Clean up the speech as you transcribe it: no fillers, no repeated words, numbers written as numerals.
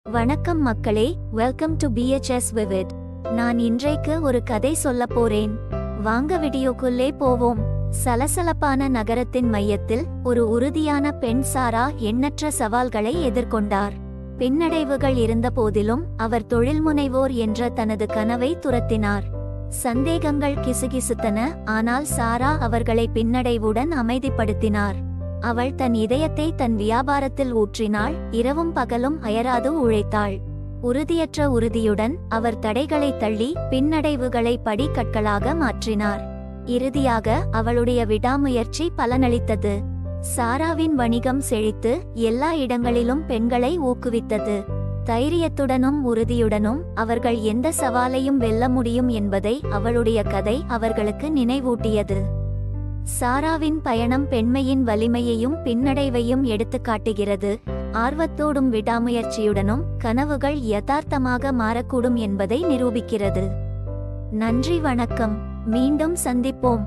வணக்கம் மக்களே, welcome to BHS vivid. நான் இன்றைக்கு ஒரு கதை சொல்ல போறேன். வாங்க வீடியோக்குள்ளே போவோம். சலசலப்பான நகரத்தின் மையத்தில் ஒரு உறுதியான பெண் சாரா எண்ணற்ற சவால்களை எதிர்கொண்டார். பின்னடைவுகள் இருந்த போதிலும் அவர் தொழில்முனைவோர் என்ற தனது கனவை துரத்தினார். சந்தேகங்கள் கிசுகிசுத்தன, ஆனால் சாரா அவர்களை பின்னடைவுடன் அமைதிப்படுத்தினார். அவள் தன் இதயத்தை தன் வியாபாரத்தில் ஊற்றினாள், இரவும் பகலும் அயராது உழைத்தாள். உறுதியற்ற உறுதியுடன் அவர் தடைகளை தள்ளி பின்னடைவுகளை படிக்கற்களாக மாற்றினார். இறுதியாக அவளுடைய விடாமுயற்சி பலனளித்தது. சாராவின் வணிகம் செழித்து எல்லா இடங்களிலும் பெண்களை ஊக்குவித்தது. தைரியத்துடனும் உறுதியுடனும் அவர்கள் எந்த சவாலையும் வெல்ல முடியும் என்பதை அவளுடைய கதை அவர்களுக்கு நினைவூட்டியது. சாராவின் பயணம் பெண்மையின் வலிமையையும் பின்னடைவையும் எடுத்துக்காட்டுகிறது. ஆர்வத்தோடும் விடாமுயற்சியுடனும் கனவுகள் யதார்த்தமாக மாறக்கூடும் என்பதை நிரூபிக்கிறது. நன்றி, வணக்கம். மீண்டும் சந்திப்போம்.